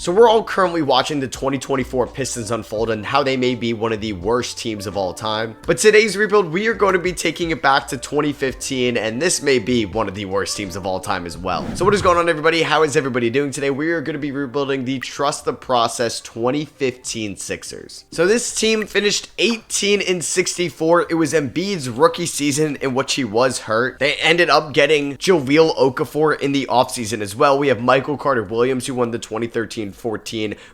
So we're all currently watching the 2024 Pistons unfold and how they may be one of the worst teams of all time. But today's rebuild, we are going to be taking it back to 2015, and this may be one of the worst teams of all time as well. So what is going on, everybody? How is everybody doing today? We are going to be rebuilding the Trust the Process 2015 Sixers. So this team finished 18-64. It was Embiid's rookie season in which he was hurt. They ended up getting Jahlil Okafor in the offseason as well. We have Michael Carter Williams, who won the 2013-14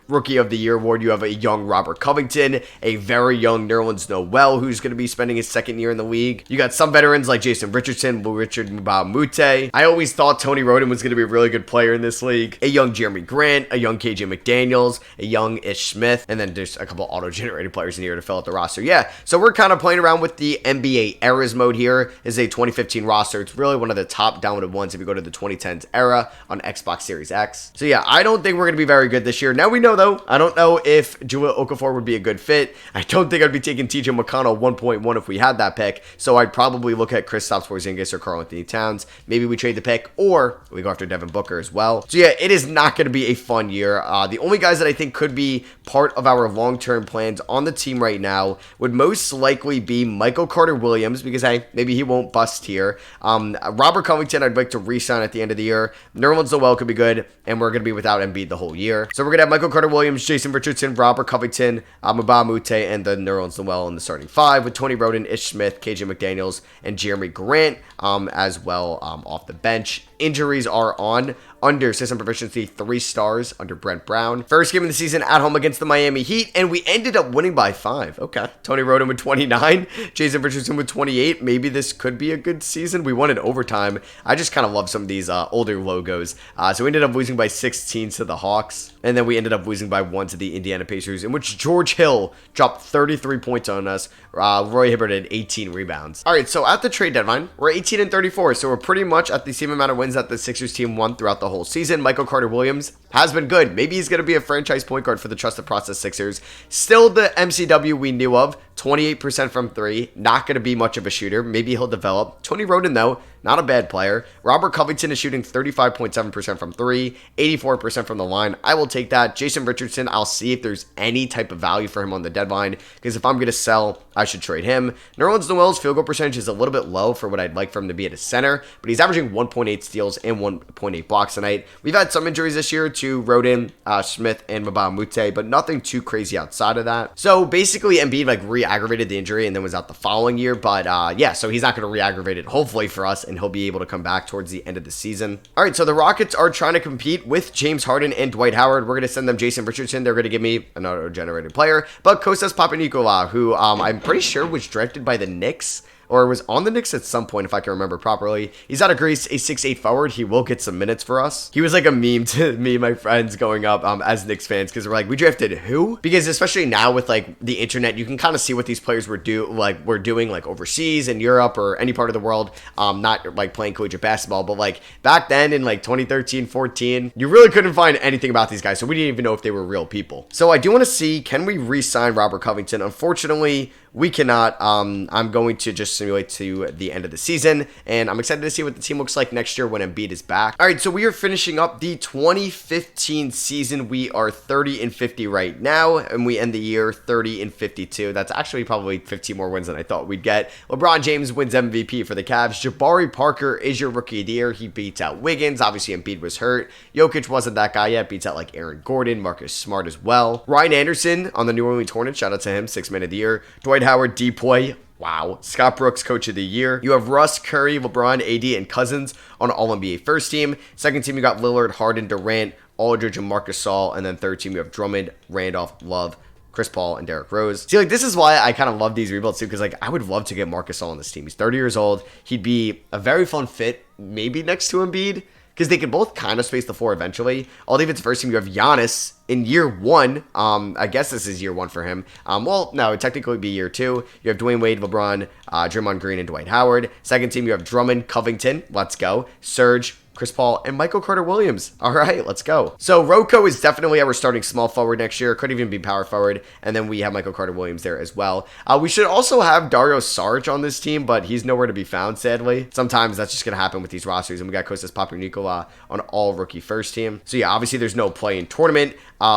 Rookie of the Year award. You have a young Robert Covington, a very young Nerlens Noel, who's going to be spending his second year in the league. You got some veterans like Jason Richardson, Richard Mbah a Moute. I always thought Tony Roden was going to be a really good player in this league. A young Jeremy Grant, a young KJ McDaniels, a young Ish Smith, and then there's a couple auto-generated players in here to fill out the roster. Yeah, so we're kind of playing around with the NBA eras mode here. This is a 2015 roster. It's really one of the top downloaded ones if you go to the 2010s era on Xbox Series X. So yeah, I don't think we're going to be very good this year. Now we know though, I don't know if Jahlil Okafor would be a good fit. I don't think I'd be taking TJ McConnell 1.1 if we had that pick. So I'd probably look at Kristaps Porzingis or Karl-Anthony Towns. Maybe we trade the pick or we go after Devin Booker as well. So yeah, it is not going to be a fun year. The only guys that I think could be part of our long-term plans on the team right now would most likely be Michael Carter Williams, because maybe he won't bust here. Robert Covington, I'd like to re-sign at the end of the year. Nerlens Noel could be good, and we're going to be without Embiid the whole year. So we're going to have Michael Carter Williams, Jason Richardson, Robert Covington, Mbah a Moute, and then Nerlens Noel in the starting five, with Tony Roden, Ish Smith, KJ McDaniels, and Jeremy Grant as well off the bench. Injuries are on. Under system proficiency, 3 stars under Brent Brown. First game of the season at home against the Miami Heat, and we ended up winning by 5. Okay. Tony Roden with 29, Jason Richardson with 28. Maybe this could be a good season. We won in overtime. I just kind of love some of these older logos. So we ended up losing by 16 to the Hawks, and then we ended up losing by 1 to the Indiana Pacers, in which George Hill dropped 33 points on us. Roy Hibbert had 18 rebounds. All right, so at the trade deadline, we're 18-34, so we're pretty much at the same amount of wins that the Sixers team won throughout the whole season. Michael Carter Williams has been good. Maybe he's going to be a franchise point guard for the Trust the Process Sixers. Still the MCW we knew of, 28% from 3. Not going to be much of a shooter. Maybe he'll develop. Tony Roden, though, not a bad player. Robert Covington is shooting 35.7% from 3, 84% from the line. I will take that. Jason Richardson, I'll see if there's any type of value for him on the deadline, because if I'm going to sell, I should trade him. Nerlens Noel's field goal percentage is a little bit low for what I'd like for him to be at a center, but he's averaging 1.8 steals and 1.8 blocks tonight. We've had some injuries this year to Roden, Smith, and Mbah a Moute, but nothing too crazy outside of that. So basically, Embiid re-aggravated the injury and then was out the following year, but yeah, so he's not going to re-aggravate it, hopefully for us, and he'll be able to come back towards the end of the season. All right, so the Rockets are trying to compete with James Harden and Dwight Howard. We're going to send them Jason Richardson. They're going to give me another generated player, but Kostas Papanikolaou, who I'm pretty sure was drafted by the Knicks, or was on the Knicks at some point, if I can remember properly. He's out of Greece, a 6'8 forward. He will get some minutes for us. He was like a meme to me and my friends growing up as Knicks fans, because we're like, we drafted who? Because especially now with the internet, you can kind of see what these players were doing overseas in Europe or any part of the world, not playing collegiate basketball, but back then in 2013, 14, you really couldn't find anything about these guys, so we didn't even know if they were real people. So I do want to see, can we re-sign Robert Covington? Unfortunately, we cannot. I'm going to just simulate to the end of the season, and I'm excited to see what the team looks like next year when Embiid is back. All right, so we are finishing up the 2015 season. We are 30-50 right now, and we end the year 30-52. That's actually probably 15 more wins than I thought we'd get. LeBron James wins MVP for the Cavs. Jabari Parker is your Rookie of the Year. He beats out Wiggins. Obviously, Embiid was hurt. Jokic wasn't that guy yet. Beats out Aaron Gordon, Marcus Smart as well. Ryan Anderson on the New Orleans Hornets. Shout out to him, 6th man of the year. Dwight Howard, Depoy. Wow. Scott Brooks, Coach of the Year. You have Russ, Curry, LeBron, AD, and Cousins on All-NBA first team. Second team, you got Lillard, Harden, Durant, Aldridge, and Marcus Gasol. And then third team, you have Drummond, Randolph, Love, Chris Paul, and Derrick Rose. See, this is why I kind of love these rebuilds too, because I would love to get Marcus Gasol on this team. He's 30 years old. He'd be a very fun fit, maybe next to Embiid, because they can both kind of space the floor eventually. Although if it's first team, you have Giannis in year 1. I guess this is year 1 for him. Well, no, it would technically be year 2. You have Dwayne Wade, LeBron, Draymond Green, and Dwight Howard. Second team, you have Drummond, Covington. Let's go. Serge, Chris Paul, and Michael Carter-Williams. All right, let's go. So Rocco is definitely our starting small forward next year. Could even be power forward. And then we have Michael Carter-Williams there as well. We should also have Dario Saric on this team, but he's nowhere to be found, sadly. Sometimes that's just going to happen with these rosters. And we got Kostas Papanikolaou on all rookie first team. So yeah, obviously there's no play in tournament.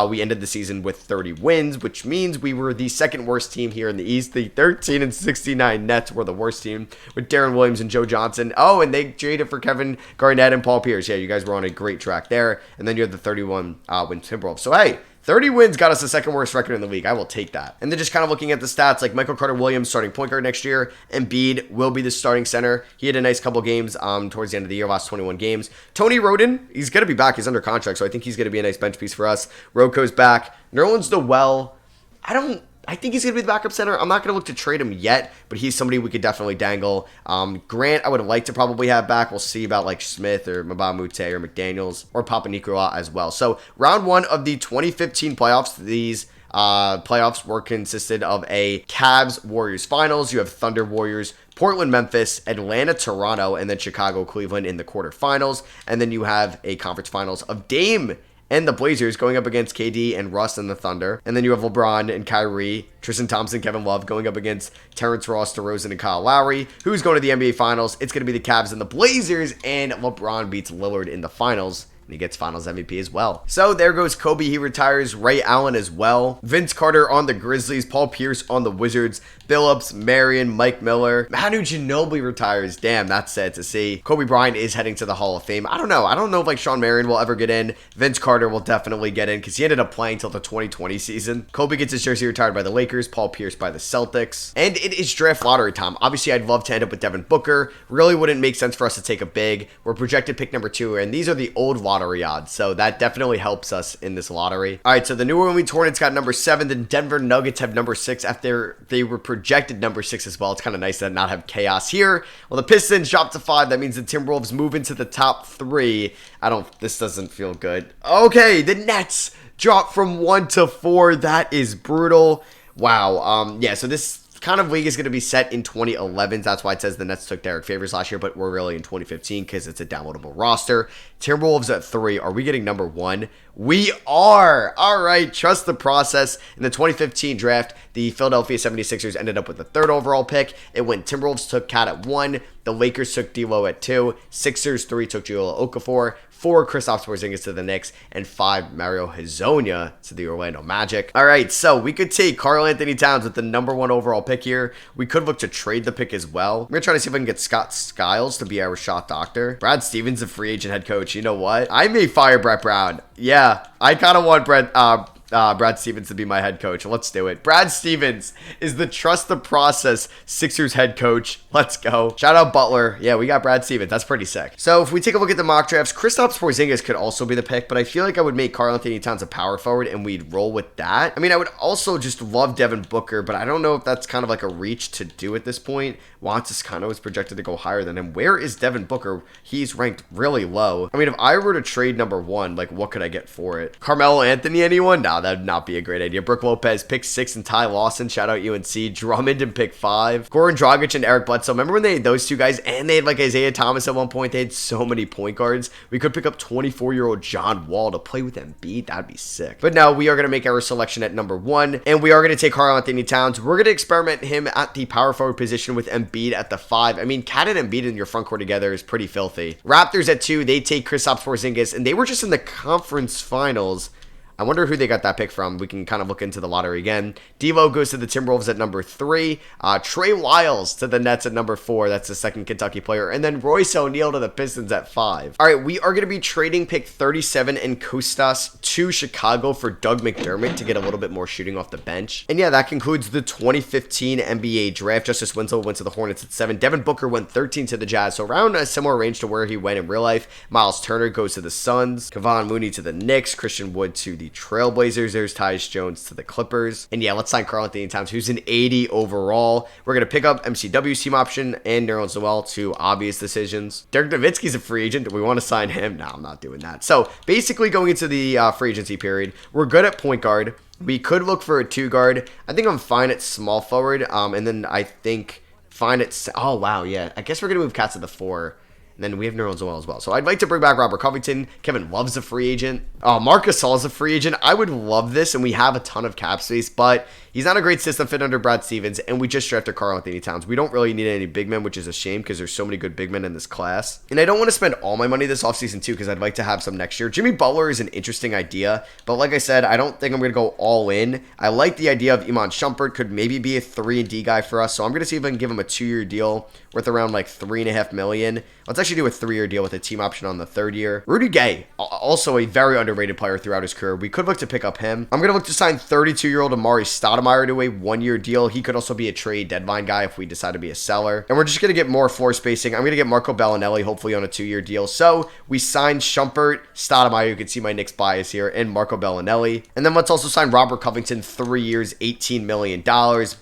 We ended the season with 30 wins, which means we were the second worst team here in the East. The 13-69 Nets were the worst team with Darren Williams and Joe Johnson. Oh, and they traded for Kevin Garnett and Paul Pierce. Yeah, you guys were on a great track there. And then you had the 31 win Timberwolves. So hey, 30 wins got us the second worst record in the league. I will take that. And then just kind of looking at the stats, like Michael Carter-Williams starting point guard next year. Embiid will be the starting center. He had a nice couple games towards the end of the year, last 21 games. Tony Roden, he's going to be back. He's under contract, so I think he's going to be a nice bench piece for us. Rocco's back. Nerlens Noel, I think he's going to be the backup center. I'm not going to look to trade him yet, but he's somebody we could definitely dangle. Grant, I would like to probably have back. We'll see about like Smith or Mbah a Moute or McDaniels or Papanikolaou as well. So round one of the 2015 playoffs, these playoffs were consisted of a Cavs-Warriors finals. You have Thunder Warriors, Portland, Memphis, Atlanta, Toronto, and then Chicago, Cleveland in the quarterfinals. And then you have a conference finals of Dame and the Blazers going up against KD and Russ and the Thunder. And then you have LeBron and Kyrie, Tristan Thompson, Kevin Love going up against Terrence Ross, DeRozan, and Kyle Lowry. Who's going to the NBA Finals? It's going to be the Cavs and the Blazers, and LeBron beats Lillard in the finals. And he gets finals MVP as well. So there goes Kobe. He retires. Ray Allen as well. Vince Carter on the Grizzlies. Paul Pierce on the Wizards. Billups, Marion, Mike Miller. Manu Ginobili retires. Damn, that's sad to see. Kobe Bryant is heading to the Hall of Fame. I don't know. I don't know if like Sean Marion will ever get in. Vince Carter will definitely get in because he ended up playing till the 2020 season. Kobe gets his jersey retired by the Lakers. Paul Pierce by the Celtics. And it is draft lottery time. Obviously, I'd love to end up with Devin Booker. Really wouldn't make sense for us to take a big. We're projected pick number 2, and these are the old lottery odds. So that definitely helps us in this lottery. All right, so the New Orleans Hornets got number 7. The Denver Nuggets have number 6 after they were projected number 6 as well. It's kind of nice to not have chaos here. Well, the Pistons dropped to 5. That means the Timberwolves move into the top 3. This doesn't feel good. Okay, the Nets dropped from 1 to 4. That is brutal. Wow. Yeah, so this kind of league is going to be set in 2011. That's why it says the Nets took Derek Favors last year, but we're really in 2015 because it's a downloadable roster. Timberwolves at 3. Are we getting number 1? We are. All right. Trust the process. In the 2015 draft, the Philadelphia 76ers ended up with the 3rd overall pick. It went Timberwolves took Cat at 1. The Lakers took D'Lo at 2. Sixers 3 took Jahlil Okafor. 4 Kristaps Porzingis to the Knicks, and 5 Mario Hezonja to the Orlando Magic. All right, so we could take Karl-Anthony Towns with the number 1 overall pick here. We could look to trade the pick as well. We're going to try to see if I can get Scott Skiles to be our shot doctor. Brad Stevens, a free agent head coach. You know what? I may fire Brett Brown. Yeah, I kind of want Brad Stevens to be my head coach. Let's do it. Brad Stevens is the trust the process Sixers head coach. Let's go. Shout out Butler. Yeah, we got Brad Stevens. That's pretty sick. So if we take a look at the mock drafts, Kristaps Porzingis could also be the pick, but I feel like I would make Karl-Anthony Towns a power forward and we'd roll with that. I mean, I would also just love Devin Booker, but I don't know if that's kind of like a reach to do at this point. Juan Toscano is projected to go higher than him. Where is Devin Booker? He's ranked really low. I mean, if I were to trade number 1, like what could I get for it? Carmelo Anthony, anyone? Nah, that'd not be a great idea. Brook Lopez, pick 6, and Ty Lawson, shout out UNC. Drummond in pick 5. Goran Dragic and Eric Bledsoe. Remember when they had those two guys, and they had like Isaiah Thomas at one point? They had so many point guards. We could pick up 24-year-old John Wall to play with Embiid. That'd be sick. But no, we are going to make our selection at number 1, and we are going to take Karl-Anthony Towns. We're going to experiment him at the power forward position with Embiid at the 5. I mean, Cat and Embiid in your front court together is pretty filthy. Raptors at 2, they take Kristaps Porzingis, and they were just in the conference finals. I wonder who they got that pick from. We can kind of look into the lottery again. D'Lo goes to the Timberwolves at number 3. Trey Lyles to the Nets at number 4. That's the second Kentucky player. And then Royce O'Neal to the Pistons at 5. All right, we are going to be trading pick 37 and Kostas to Chicago for Doug McDermott to get a little bit more shooting off the bench. And yeah, that concludes the 2015 NBA draft. Justice Winslow went to the Hornets at 7. Devin Booker went 13 to the Jazz. So around a similar range to where he went in real life. Miles Turner goes to the Suns. Kevon Mooney to the Knicks. Christian Wood to the Trailblazers. There's Tyus Jones to the Clippers. And yeah, let's sign Karl-Anthony Towns, who's an 80 overall. We're going to pick up MCW's team option and Nerlens Noel, two obvious decisions. Dirk Nowitzki's a free agent. Do we want to sign him? No, I'm not doing that. So basically going into the free agency period, we're good at point guard. We could look for a 2 guard. I think I'm fine at small forward. And then I think fine at... Oh, wow, yeah. I guess we're going to move Cat to the 4. And then we have Nerlens Noel as well. So I'd like to bring back Robert Covington. Kevin Love's a free agent. Marcus Gasol's a free agent. I would love this, and we have a ton of cap space, but he's not a great system fit under Brad Stevens, and we just drafted Karl-Anthony Towns. We don't really need any big men, which is a shame because there's so many good big men in this class. And I don't want to spend all my money this offseason too because I'd like to have some next year. Jimmy Butler is an interesting idea, but like I said, I don't think I'm going to go all in. I like the idea of Iman Shumpert could maybe be a 3-and-D guy for us, so I'm going to see if I can give him a 2-year deal worth around like $3.5 million. Let's actually do a 3-year deal with a team option on the 3rd year. Rudy Gay, also a very underrated player throughout his career. We could look to pick up him. I'm going to look to sign 32-year-old Amari Stoudemire to a 1-year deal. He could also be a trade deadline guy if we decide to be a seller. And we're just going to get more floor spacing. I'm going to get Marco Bellinelli hopefully on a 2-year deal. So we signed Shumpert, Stoudemire, you can see my Knicks bias here, and Marco Bellinelli. And then let's also sign Robert Covington, 3 years, $18 million.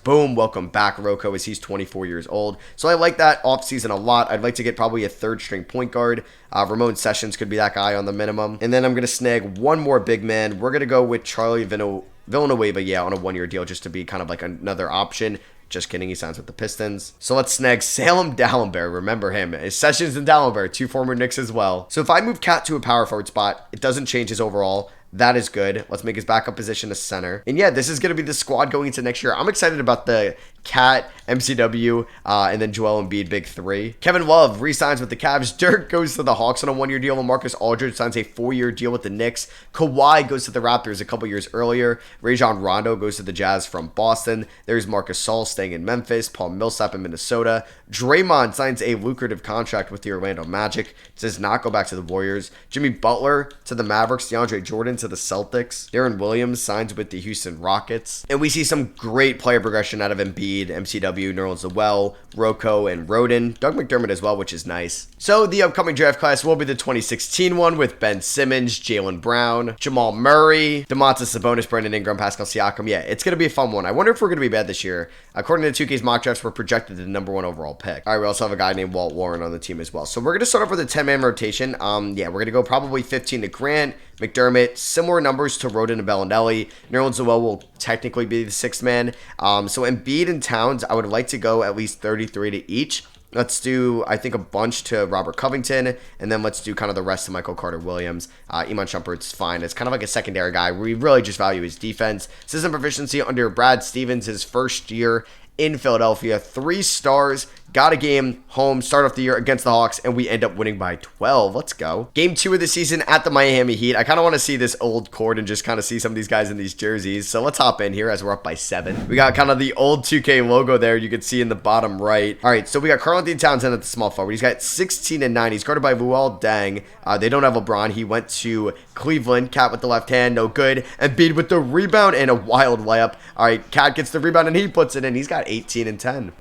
Boom, welcome back, Rocco, as he's 24 years old. So I like that offseason a lot. I'd like to get probably a 3rd-string point guard. Ramon Sessions could be that guy on the minimum. And then I'm going to snag one more big man. We're going to go with Charlie Villanueva, yeah, on a 1-year deal just to be kind of like another option. Just kidding, he signs with the Pistons. So let's snag Salem Dallenberg. Remember him. Sessions and Dallenberg, 2 former Knicks as well. So if I move Cat to a power forward spot, it doesn't change his overall. That is good. Let's make his backup position a center. And yeah, this is going to be the squad going into next year. I'm excited about the Cat, MCW, and then Joel Embiid, big 3. Kevin Love re-signs with the Cavs. Dirk goes to the Hawks on a 1-year deal. Marcus Aldridge signs a 4-year deal with the Knicks. Kawhi goes to the Raptors a couple years earlier. Rajon Rondo goes to the Jazz from Boston. There's Marcus Gasol staying in Memphis. Paul Millsap in Minnesota. Draymond signs a lucrative contract with the Orlando Magic. Does not go back to the Warriors. Jimmy Butler to the Mavericks. DeAndre Jordan to the Celtics. Darren Williams signs with the Houston Rockets. And we see some great player progression out of Embiid, MCW, Nerlens Noel, Rocco, and Roden. Doug McDermott as well, which is nice. So the upcoming draft class will be the 2016 one with Ben Simmons, Jaylen Brown, Jamal Murray, Domantas Sabonis, Brandon Ingram, Pascal Siakam. Yeah, it's going to be a fun one. I wonder if we're going to be bad this year. According to 2K's mock drafts, we're projected the number 1 overall pick. All right, we also have a guy named Walt Warren on the team as well. So we're going to start off with a 10-man rotation. Yeah, we're going to go probably 15 to Grant, McDermott, similar numbers to Roden and Bellinelli. Nerlens Noel will technically be the 6th man. So Embiid and Towns, I would like to go at least 33 to each. Let's do, I think, a bunch to Robert Covington, and then let's do kind of the rest to Michael Carter-Williams. Iman Shumpert's fine. It's kind of like a secondary guy. We really just value his defense. System proficiency under Brad Stevens, his first year in Philadelphia. 3 stars. Got a game home, start off the year against the Hawks, and we end up winning by 12. Let's go. Game 2 of the season at the Miami Heat. I kind of want to see this old court and just kind of see some of these guys in these jerseys. So let's hop in here as we're up by 7. We got kind of the old 2K logo there you can see in the bottom right. All right, so we got Karl-Anthony Towns at the small forward. He's got 16 and 9. He's guarded by Luol Deng. They don't have LeBron. He went to Cleveland. Cat with the left hand, no good. Embiid with the rebound and a wild layup. All right, Cat gets the rebound and he puts it in. He's got 18 and 10.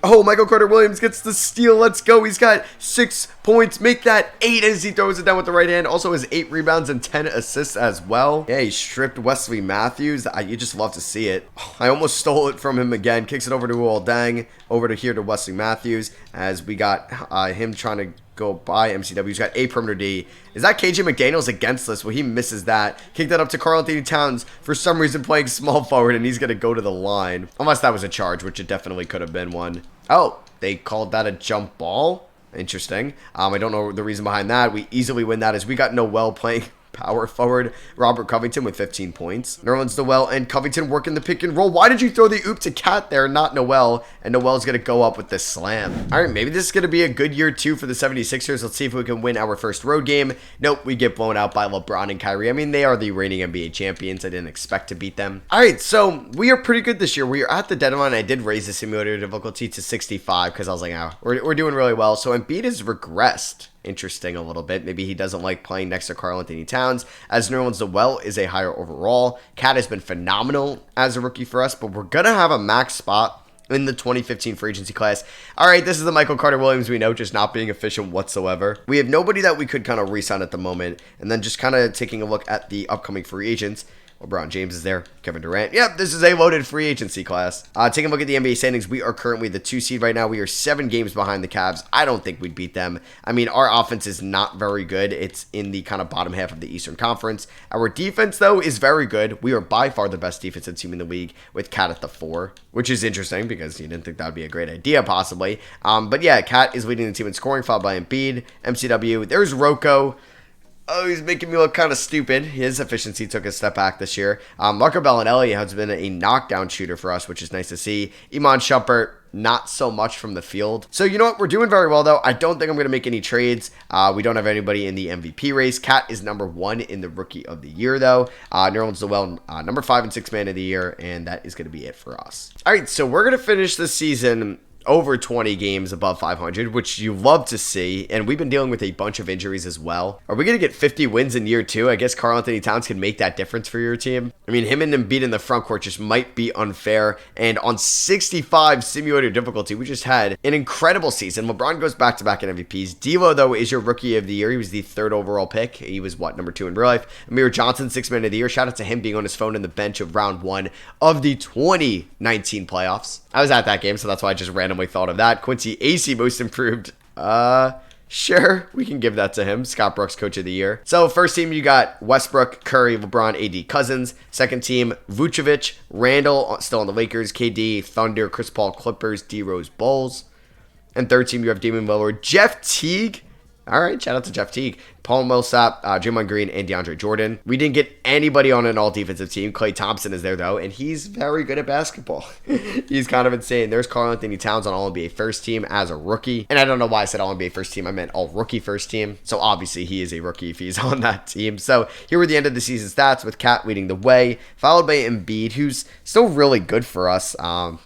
Oh, Michael Carter-Williams gets the steal. Let's go. He's got 6 points. Make that 8 as he throws it down with the right hand. Also has 8 rebounds and 10 assists as well. Yeah, he stripped Wesley Matthews. You just love to see it. I almost stole it from him again. Kicks it over to Luol Deng. Over to here to Wesley Matthews as we got him trying to go by MCW. He's got a perimeter D. Is that KJ McDaniels against us? Well, he misses that. Kick that up to Karl-Anthony Towns, for some reason playing small forward, and he's going to go to the line. Unless that was a charge, which it definitely could have been one. Oh, they called that a jump ball? Interesting. I don't know the reason behind that. We easily win that as we got Noel playing power forward. Robert Covington with 15 points. Nerlens Noel and Covington working the pick and roll. Why did you throw the oop to Cat there, not Noel? And Noel's going to go up with this slam. All right, maybe this is going to be a good year, too, for the 76ers. Let's see if we can win our first road game. Nope, we get blown out by LeBron and Kyrie. I mean, they are the reigning NBA champions. I didn't expect to beat them. All right, so we are pretty good this year. We are at the deadline. I did raise the simulator difficulty to 65 because I was like, oh, we're doing really well. So Embiid has regressed. Interesting a little bit. Maybe he doesn't like playing next to Karl-Anthony Towns, as Nerlens Noel is a higher overall. Cat has been phenomenal as a rookie for us, but we're going to have a max spot in the 2015 free agency class. All right, this is the Michael Carter-Williams we know, just not being efficient whatsoever. We have nobody that we could kind of re-sign at the moment, and then just kind of taking a look at the upcoming free agents. LeBron James is there. Kevin Durant. Yep, this is a loaded free agency class. Taking a look at the NBA standings, we are currently the 2 seed right now. We are 7 games behind the Cavs. I don't think we'd beat them. I mean, our offense is not very good. It's in the kind of bottom half of the Eastern Conference. Our defense, though, is very good. We are by far the best defensive team in the league with Cat at the 4, which is interesting because you didn't think that would be a great idea, possibly. But yeah, Cat is leading the team in scoring, followed by Embiid, MCW. There's Rocco. Oh, he's making me look kind of stupid. His efficiency took a step back this year. Marco Bellinelli has been a knockdown shooter for us, which is nice to see. Iman Shumpert, not so much from the field. So, you know what? We're doing very well, though. I don't think I'm going to make any trades. We don't have anybody in the MVP race. Cat is number 1 in the Rookie of the Year, though. Nerlens Noel, number 5 and 6 Man of the Year, and that is going to be it for us. All right, so we're going to finish the season over 20 games above 500, which you love to see, and we've been dealing with a bunch of injuries as well. Are we going to get 50 wins in year 2? I guess Karl-Anthony Towns can make that difference for your team. I mean, him and Embiid in the front court just might be unfair, and on 65 simulator difficulty, we just had an incredible season. LeBron goes back-to-back in MVPs. D'Lo, though, is your Rookie of the Year. He was the 3rd overall pick. He was, number 2 in real life. Amir Johnson, 6 Man of the Year. Shout out to him being on his phone in the bench of round 1 of the 2019 playoffs. I was at that game, so that's why I just randomly thought of that. Quincy AC, most improved. Sure, we can give that to him. Scott Brooks, Coach of the Year. So, first team, you got Westbrook, Curry, LeBron, AD, Cousins. Second team, Vucevic, Randall, still on the Lakers, KD, Thunder, Chris Paul, Clippers, D-Rose, Bulls. And third team, you have Damian Lillard, Jeff Teague. All right, shout out to Jeff Teague. Paul Millsap, Draymond Green, and DeAndre Jordan. We didn't get anybody on an all-defensive team. Klay Thompson is there, though, and he's very good at basketball. He's kind of insane. There's Karl-Anthony Towns on All-NBA first team as a rookie. And I don't know why I said All-NBA first team. I meant All-Rookie first team. So, obviously, he is a rookie if he's on that team. So, here were the end of the season stats with Cat leading the way, followed by Embiid, who's still really good for us.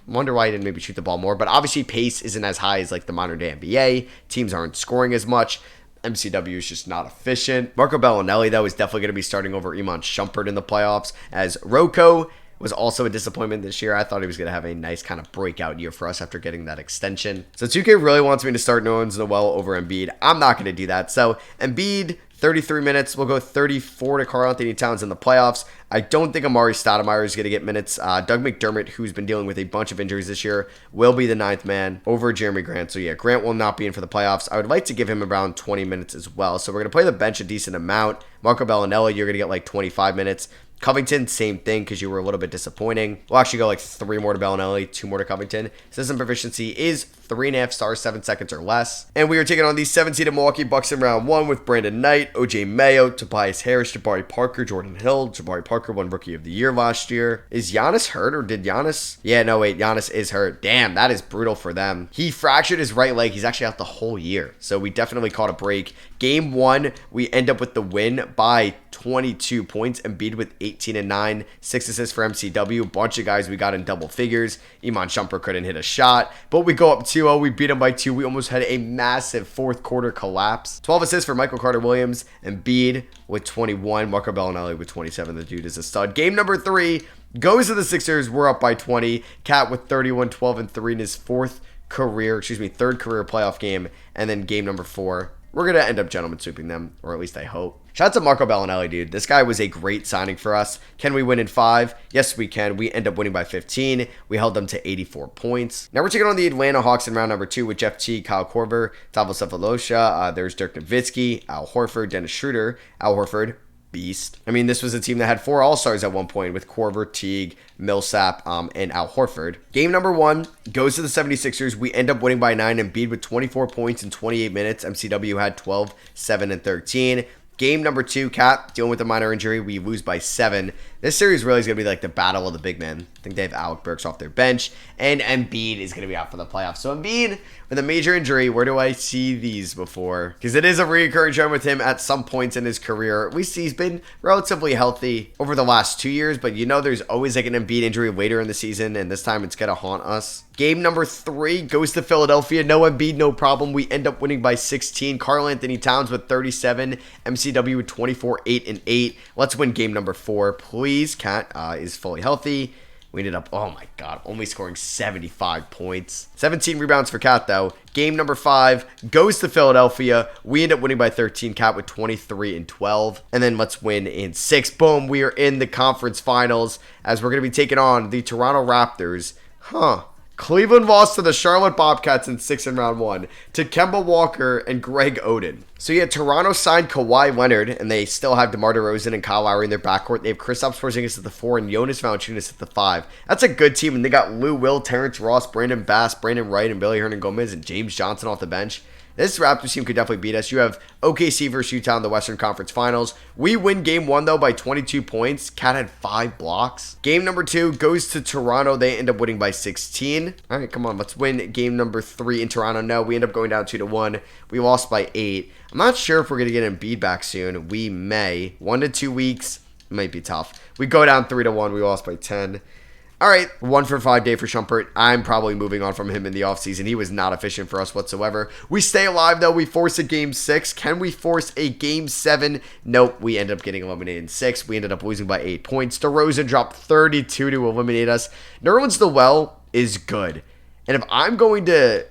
Wonder why he didn't maybe shoot the ball more. But, obviously, pace isn't as high as, like, the modern-day NBA. Teams aren't scoring as much. MCW is just not efficient. Marco Bellinelli, though, is definitely going to be starting over Iman Shumpert in the playoffs, as Rocco was also a disappointment this year. I thought he was going to have a nice kind of breakout year for us after getting that extension. So 2K really wants me to start Nerlens Noel over Embiid. I'm not going to do that. So Embiid, 33 minutes. We'll go 34 to Karl-Anthony Towns in the playoffs. I don't think Amari Stoudemire is going to get minutes. Doug McDermott, who's been dealing with a bunch of injuries this year, will be the 9th man over Jeremy Grant. So yeah, Grant will not be in for the playoffs. I would like to give him around 20 minutes as well. So we're going to play the bench a decent amount. Marco Bellinelli, you're going to get like 25 minutes. Covington, same thing, because you were a little bit disappointing. We'll actually go like 3 more to Bellinelli, 2 more to Covington. System proficiency is 3.5 stars, 7 seconds or less. And we are taking on the 7-seeded Milwaukee Bucks in round 1 with Brandon Knight, OJ Mayo, Tobias Harris, Jabari Parker, Jordan Hill. Jabari Parker won Rookie of the Year last year. Is Giannis hurt, or did Giannis? Yeah, no, wait, Giannis is hurt. Damn, that is brutal for them. He fractured his right leg. He's actually out the whole year. So we definitely caught a break. Game 1, we end up with the win by 22 points. Embiid with 18 and 9, 6 assists for MCW. Bunch of guys we got in double figures. Iman Shumpert couldn't hit a shot, but we go up 2-0. We beat him by 2. We almost had a massive fourth quarter collapse. 12 assists for Michael Carter-Williams. Embiid with 21. Marco Bellinelli with 27. The dude is a stud. Game number 3 goes to the Sixers. We're up by 20. Cat with 31, 12, and 3 in his third career playoff game. And then game number 4. We're going to end up gentleman sweeping them, or at least I hope. Shout out to Marco Bellinelli, dude. This guy was a great signing for us. Can we win in 5? Yes, we can. We end up winning by 15. We held them to 84 points. Now we're taking on the Atlanta Hawks in round number 2 with Jeff T, Kyle Korver, Tavo Cephalosha. There's Dirk Nowitzki, Al Horford, Dennis Schroeder. Al Horford, beast. I mean, this was a team that had 4 All-Stars at one point with Korver, Teague, Millsap, and Al Horford. Game number 1 goes to the 76ers. We end up winning by 9. Embiid with 24 points in 28 minutes. MCW had 12, 7, and 13. Game number 2, Cat dealing with a minor injury. We lose by 7. This series really is going to be like the battle of the big men. I think they have Alec Burks off their bench, and Embiid is going to be out for the playoffs. So Embiid with a major injury, where do I see these before? Because it is a recurring trend with him at some points in his career. At least he's been relatively healthy over the last 2 years, but you know there's always like an Embiid injury later in the season, and this time it's going to haunt us. Game number 3 goes to Philadelphia. No Embiid, no problem. We end up winning by 16. Karl-Anthony Towns with 37. MCW with 24, 8, and 8. Let's win game number 4, please. Cat is fully healthy. We ended up, oh my god, only scoring 75 points. 17 rebounds for Cat, though. Game number 5 goes to Philadelphia. We end up winning by 13. Cat with 23 and 12. And then let's win in 6. Boom, we are in the conference finals as we're going to be taking on the Toronto Raptors. Cleveland lost to the Charlotte Bobcats in 6 in round 1 to Kemba Walker and Greg Oden. So yeah, Toronto signed Kawhi Leonard, and they still have DeMar DeRozan and Kyle Lowry in their backcourt. They have Kristaps Porzingis at the 4 and Jonas Valanciunas at the 5. That's a good team, and they got Lou Will, Terrence Ross, Brandon Bass, Brandon Wright, and Billy Hernangomez, and James Johnson off the bench. This Raptors team could definitely beat us. You have OKC versus Utah in the Western Conference Finals. We win game 1, though, by 22 points. Cat had 5 blocks. Game number 2 goes to Toronto. They end up winning by 16. All right, come on. Let's win game number 3 in Toronto. No, we end up going down 2-1. We lost by 8. I'm not sure if we're going to get Embiid back soon. We may. 1 to 2 weeks. Might be tough. We go down 3-1. We lost by 10. All right, 1 for 5 day for Shumpert. I'm probably moving on from him in the offseason. He was not efficient for us whatsoever. We stay alive, though. We force a game 6. Can we force a game 7? Nope. We ended up getting eliminated in 6. We ended up losing by 8 points. DeRozan dropped 32 to eliminate us. Nerlens Noel is good. And if I'm going to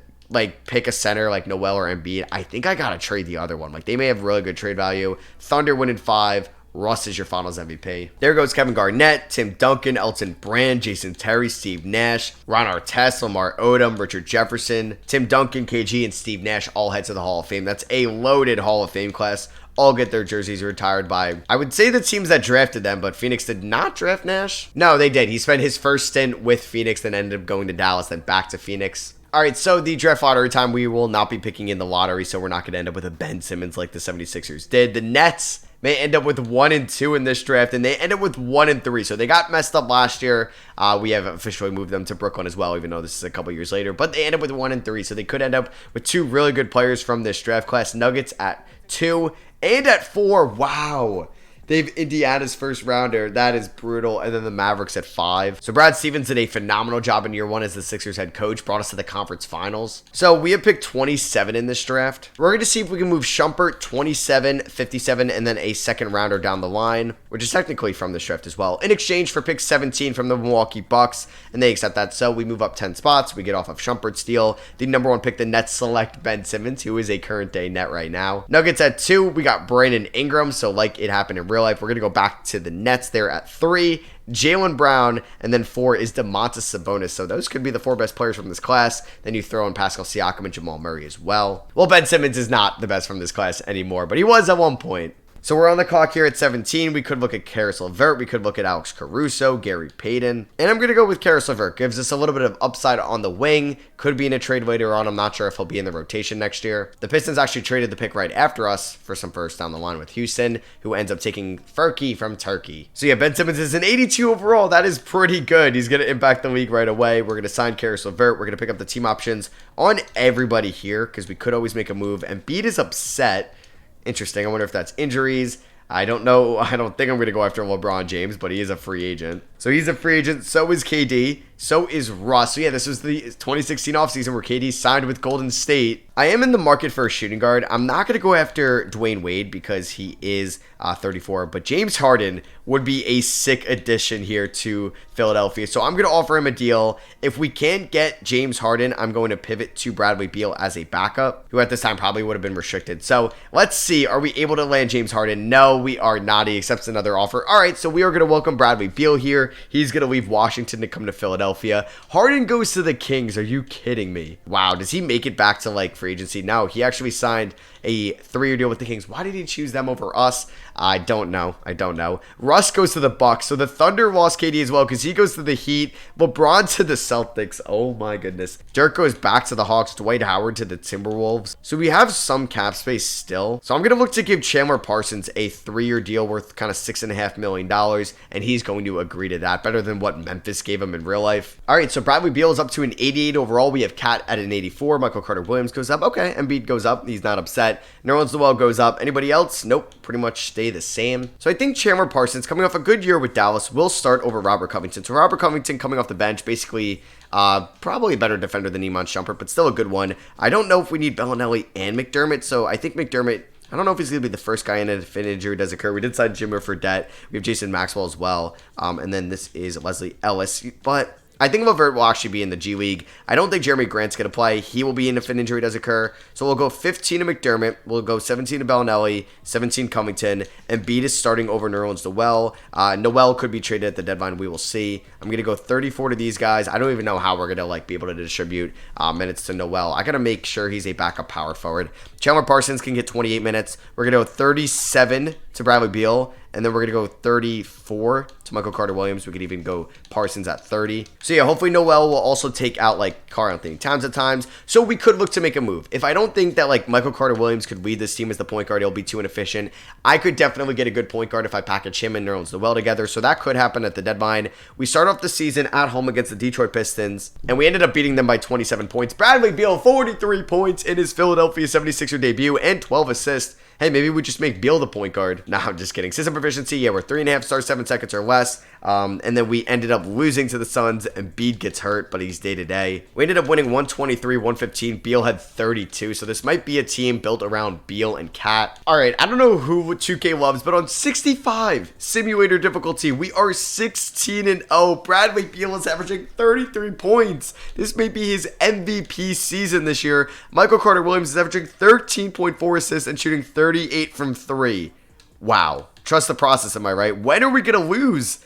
pick a center like Noel or Embiid, I think I got to trade the other one. They may have really good trade value. Thunder win in 5. Russ is your finals MVP. There goes Kevin Garnett, Tim Duncan, Elton Brand, Jason Terry, Steve Nash, Ron Artest, Lamar Odom, Richard Jefferson, Tim Duncan, KG, and Steve Nash all head to the Hall of Fame. That's a loaded Hall of Fame class. All get their jerseys retired by, I would say, the teams that drafted them, but Phoenix did not draft Nash. No, they did. He spent his first stint with Phoenix, then ended up going to Dallas, then back to Phoenix. All right, so the draft lottery time, we will not be picking in the lottery, so we're not going to end up with a Ben Simmons like the 76ers did. The Nets may end up with 1 and 2 in this draft, and they end up with 1 and 3. So they got messed up last year. We have officially moved them to Brooklyn as well, even though this is a couple years later. But they end up with 1 and 3, so they could end up with 2 really good players from this draft class. Nuggets at 2 and at 4. Wow. They have Indiana's first rounder. That is brutal. And then the Mavericks at 5. So Brad Stevens did a phenomenal job in year 1 as the Sixers head coach. Brought us to the conference finals. So we have picked 27 in this draft. We're going to see if we can move Shumpert 27, 57, and then a second rounder down the line, which is technically from this draft as well, in exchange for pick 17 from the Milwaukee Bucks. And they accept that. So we move up 10 spots. We get off of Shumpert's deal. The number 1 pick, the Nets select Ben Simmons, who is a current day Net right now. Nuggets at 2. We got Brandon Ingram. So like it happened in real life, we're going to go back to the Nets there at 3. Jaylen Brown, and then 4 is Domantas Sabonis. So those could be the 4 best players from this class. Then you throw in Pascal Siakam and Jamal Murray as well. Well, Ben Simmons is not the best from this class anymore, but he was at one point. So we're on the clock here at 17. We could look at Karis LeVert. We could look at Alex Caruso, Gary Payton. And I'm going to go with Karis LeVert. Gives us a little bit of upside on the wing. Could be in a trade later on. I'm not sure if he'll be in the rotation next year. The Pistons actually traded the pick right after us for some first down the line with Houston, who ends up taking Furky from Turkey. So yeah, Ben Simmons is an 82 overall. That is pretty good. He's going to impact the league right away. We're going to sign Karis LeVert. We're going to pick up the team options on everybody here because we could always make a move. Embiid is upset. Interesting. I wonder if that's injuries. I don't know. I don't think I'm going to go after LeBron James, but he is a free agent. So he's a free agent. So is KD. So is Russ. So yeah, this was the 2016 offseason where KD signed with Golden State. I am in the market for a shooting guard. I'm not going to go after Dwayne Wade because he is 34, but James Harden would be a sick addition here to Philadelphia. So I'm going to offer him a deal. If we can't get James Harden, I'm going to pivot to Bradley Beal as a backup, who at this time probably would have been restricted. So let's see. Are we able to land James Harden? No, we are not. He accepts another offer. All right, so we are going to welcome Bradley Beal here. He's going to leave Washington to come to Philadelphia. Harden goes to the Kings. Are you kidding me? Wow, does he make it back to free agency? No, he actually signed a 3-year deal with the Kings. Why did he choose them over us? I don't know. Russ goes to the Bucks. So the Thunder lost KD as well because he goes to the Heat. LeBron to the Celtics. Oh my goodness. Dirk goes back to the Hawks. Dwight Howard to the Timberwolves. So we have some cap space still. So I'm going to look to give Chandler Parsons a 3-year deal worth kind of $6.5 million. And he's going to agree to that. Better than what Memphis gave him in real life. All right, so Bradley Beal is up to an 88 overall. We have Cat at an 84. Michael Carter-Williams goes up. Okay, Embiid goes up. He's not upset. Nerlens Noel goes up. Anybody else? Nope. Pretty much stay the same. So I think Chandler Parsons, coming off a good year with Dallas, will start over Robert Covington. So Robert Covington coming off the bench, basically probably a better defender than Iman Shumpert, but still a good one. I don't know if we need Bellinelli and McDermott, so I think McDermott I don't know if he's going to be the first guy in it if an injury does occur. We did sign Jimmer Fredette. We have Jason Maxwell as well. And then this is Leslie Ellis. But I think Levert will actually be in the G League. I don't think Jeremy Grant's going to play. He will be in if an injury does occur. So we'll go 15 to McDermott. We'll go 17 to Bellinelli, 17 Covington. And Embiid is starting over Nerlens Noel. Noel could be traded at the deadline. We will see. I'm going to go 34 to these guys. I don't even know how we're going to be able to distribute minutes to Noel. I got to make sure he's a backup power forward. Chandler Parsons can get 28 minutes. We're going to go 37 to Bradley Beal. And then we're going to go 34 to Michael Carter-Williams. We could even go Parsons at 30. So yeah, hopefully Noel will also take out Karl-Anthony Towns at times. So we could look to make a move. If I don't think that Michael Carter-Williams could lead this team as the point guard, he'll be too inefficient. I could definitely get a good point guard if I package him and Nerlens Noel together. So that could happen at the deadline. We start off the season at home against the Detroit Pistons. And we ended up beating them by 27 points. Bradley Beal, 43 points in his Philadelphia 76er debut and 12 assists. Hey, maybe we just make Beal the point guard. Nah, I'm just kidding. System proficiency, yeah, we're 3.5 stars, 7 seconds or less. And then we ended up losing to the Suns. Embiid gets hurt, but he's day-to-day. We ended up winning 123, 115. Beal had 32. So this might be a team built around Beal and Cat. All right, I don't know who 2K loves, but on 65 simulator difficulty, we are 16-0. Bradley Beal is averaging 33 points. This may be his MVP season this year. Michael Carter-Williams is averaging 13.4 assists and shooting 38 from 3. Wow. Trust the process, am I right? When are we going to lose?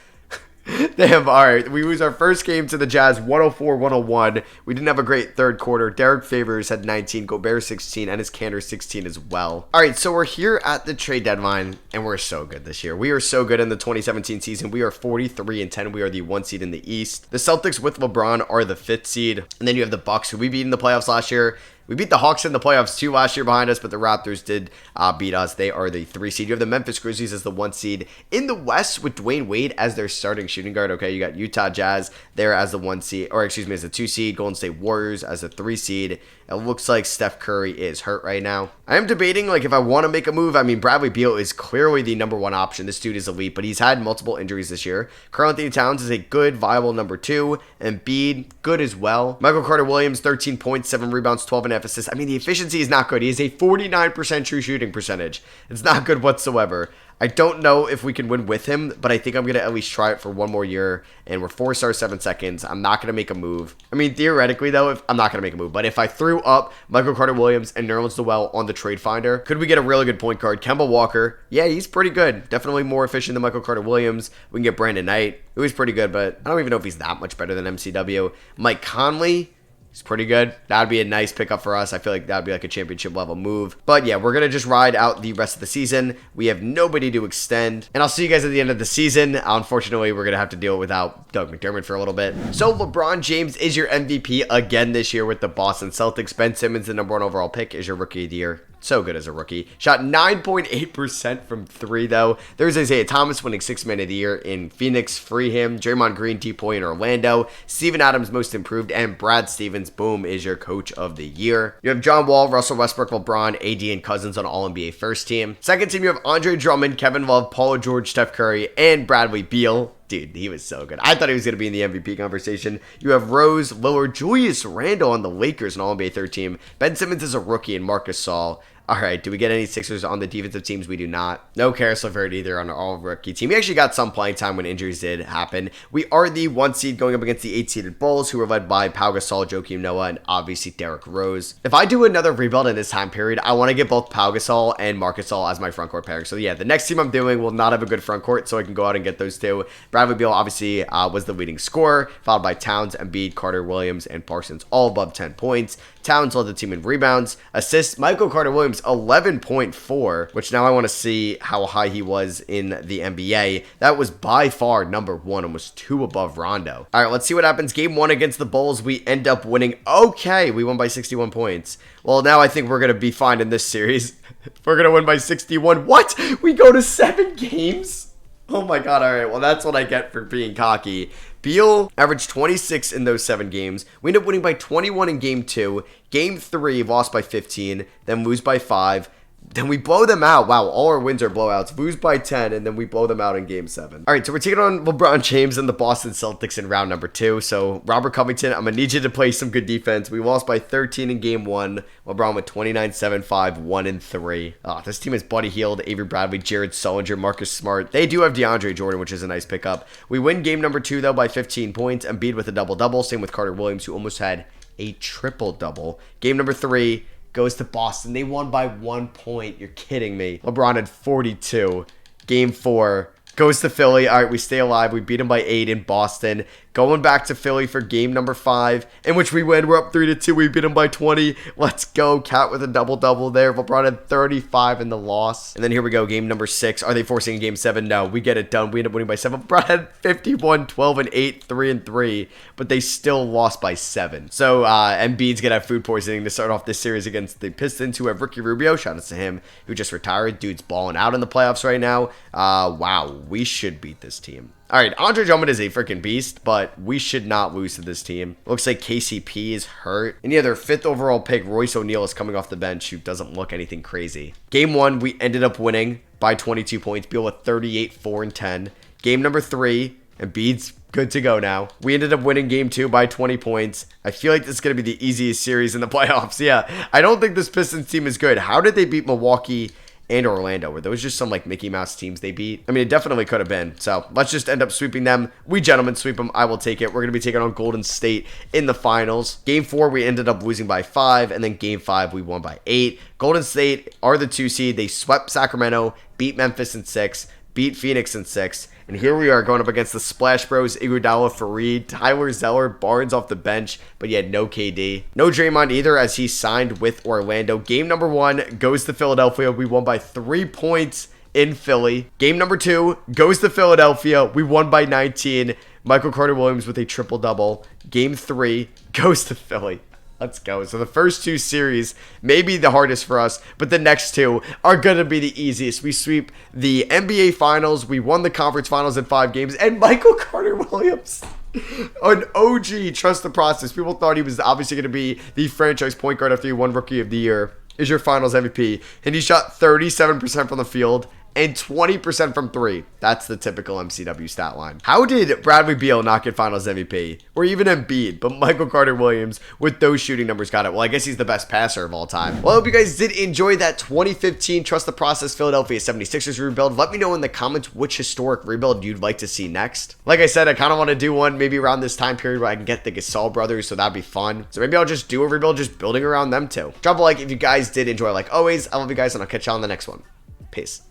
Damn, all right. We lose our first game to the Jazz 104-101. We didn't have a great third quarter. Derek Favors had 19, Gobert 16, and his Cantor 16 as well. All right, so we're here at the trade deadline, and we're so good this year. We are so good in the 2017 season. We are 43-10. We are the 1 seed in the East. The Celtics with LeBron are the 5th seed. And then you have the Bucks, who we beat in the playoffs last year. We beat the Hawks in the playoffs too last year behind us, but the Raptors did beat us. They are the 3 seed. You have the Memphis Grizzlies as the 1 seed. In the West with Dwayne Wade as their starting shooting guard. Okay, you got Utah Jazz there as the 1 seed, or excuse me, as the 2 seed. Golden State Warriors as the 3 seed. It looks like Steph Curry is hurt right now. I am debating if I want to make a move. I mean, Bradley Beal is clearly the number 1 option. This dude is elite, but he's had multiple injuries this year. Karl-Anthony Towns is a good, viable number 2. Embiid, good as well. Michael Carter-Williams, 13 points, 7 rebounds, 12.5 assists. I mean, the efficiency is not good. He has a 49% true shooting percentage. It's not good whatsoever. I don't know if we can win with him, but I think I'm going to at least try it for 1 more year, and we're 4 stars, 7 seconds. I'm not going to make a move. I mean, theoretically, though, I'm not going to make a move, but if I threw up Michael Carter-Williams and Nerlens Noel on the trade finder, could we get a really good point guard? Kemba Walker, yeah, he's pretty good. Definitely more efficient than Michael Carter-Williams. We can get Brandon Knight, who is pretty good, but I don't even know if he's that much better than MCW. Mike Conley, he's pretty good. That would be a nice pickup for us. I feel like that would be a championship level move. But yeah, we're going to just ride out the rest of the season. We have nobody to extend. And I'll see you guys at the end of the season. Unfortunately, we're going to have to deal without Doug McDermott for a little bit. So LeBron James is your MVP again this year with the Boston Celtics. Ben Simmons, the number 1 overall pick, is your rookie of the year. So good as a rookie. Shot 9.8% from 3, though. There's Isaiah Thomas winning 6th Man of the Year in Phoenix. Free him. Draymond Green, D-Point in Orlando. Steven Adams, most improved. And Brad Stevens, boom, is your coach of the year. You have John Wall, Russell Westbrook, LeBron, AD, and Cousins on All-NBA first team. Second team, you have Andre Drummond, Kevin Love, Paul George, Steph Curry, and Bradley Beal. Dude, he was so good. I thought he was going to be in the MVP conversation. You have Rose, Lillard, Julius Randle on the Lakers on All-NBA third team. Ben Simmons is a rookie, and Marcus Saul. All right, do we get any Sixers on the defensive teams? We do not. No Karis LeVert either on our all-rookie team. We actually got some playing time when injuries did happen. We are the 1 seed going up against the 8-seeded Bulls, who are led by Pau Gasol, Joakim Noah, and obviously Derrick Rose. If I do another rebuild in this time period, I want to get both Pau Gasol and Marcus Gasol as my front court pairing. So yeah, the next team I'm doing will not have a good front court, so I can go out and get those two. Bradley Beal obviously was the leading scorer, followed by Towns, Embiid, Carter, Williams, and Parsons, all above 10 points. Towns led the team in rebounds. Assists, Michael Carter-Williams, 11.4, which now I want to see how high he was in the NBA. That was by far number 1 and was 2 above Rondo. All right, let's see what happens. Game 1 against the Bulls, we end up winning. Okay, we won by 61 points. Well, now I think we're going to be fine in this series. We're going to win by 61. What? We go to 7 games? Oh my god, all right. Well, that's what I get for being cocky. Beal averaged 26 in those 7 games. We ended up winning by 21 in Game 2. Game 3, lost by 15. Then lose by 5. Then we blow them out. Wow, all our wins are blowouts. Lose by 10, and then we blow them out in game 7. All right, so we're taking on LeBron James and the Boston Celtics in round number 2. So Robert Covington, I'm going to need you to play some good defense. We lost by 13 in game 1. LeBron with 29, 7, 5, 1, and 3. This team is Buddy Hield, Avery Bradley, Jared Sullinger, Marcus Smart. They do have DeAndre Jordan, which is a nice pickup. We win game number 2, though, by 15 points. Embiid with a double-double. Same with Carter Williams, who almost had a triple-double. Game number 3 goes to Boston. They won by 1 point. You're kidding me. LeBron had 42. Game 4 goes to Philly. All right, we stay alive. We beat them by 8 in Boston. Going back to Philly for game number 5, in which we win. We're up 3-2. We beat them by 20. Let's go. Cat with a double-double there. LeBron had 35 in the loss. And then here we go. Game number 6. Are they forcing game 7? No. We get it done. We end up winning by 7. LeBron had 51, 12, and 8, 3 and 3. But they still lost by 7. So Embiid's going to have food poisoning to start off this series against the Pistons, who have Ricky Rubio. Shout out to him, who just retired. Dude's balling out in the playoffs right now. Wow. We should beat this team. All right, Andre Drummond is a freaking beast, but we should not lose to this team. Looks like KCP is hurt. And yeah, their 5th overall pick, Royce O'Neal, is coming off the bench, who doesn't look anything crazy. Game 1, we ended up winning by 22 points. Beal with 38, 4, and 10. Game number 3, Embiid's good to go now. We ended up winning game 2 by 20 points. I feel like this is going to be the easiest series in the playoffs. Yeah, I don't think this Pistons team is good. How did they beat Milwaukee and Orlando? Were those just some like Mickey Mouse teams they beat? I mean, it definitely could have been. So let's just end up sweeping them. We gentlemen sweep them. I will take it. We're going to be taking on Golden State in the finals. Game 4, we ended up losing by 5. And then game 5, we won by 8. Golden State are the 2 seed. They swept Sacramento, beat Memphis in 6, beat Phoenix in 6. And here we are going up against the Splash Bros, Iguodala, Fareed, Tyler Zeller, Barnes off the bench, but he had no KD. No Draymond either, as he signed with Orlando. Game number 1 goes to Philadelphia. We won by 3 points in Philly. Game number 2 goes to Philadelphia. We won by 19. Michael Carter Williams with a triple-double. Game 3 goes to Philly. Let's go. So the first 2 series may be the hardest for us, but the next 2 are going to be the easiest. We sweep the NBA Finals. We won the Conference Finals in 5 games. And Michael Carter Williams, an OG, trust the process. People thought he was obviously going to be the franchise point guard after he won Rookie of the Year, is your Finals MVP. And he shot 37% from the field and 20% from 3. That's the typical MCW stat line. How did Bradley Beal not get Finals MVP? Or even Embiid, but Michael Carter Williams with those shooting numbers got it. Well, I guess he's the best passer of all time. Well, I hope you guys did enjoy that 2015 Trust the Process Philadelphia 76ers rebuild. Let me know in the comments which historic rebuild you'd like to see next. Like I said, I kind of want to do one maybe around this time period where I can get the Gasol brothers, so that'd be fun. So maybe I'll just do a rebuild just building around them too. Drop a like if you guys did enjoy. Like always, I love you guys, and I'll catch you on the next one. Peace.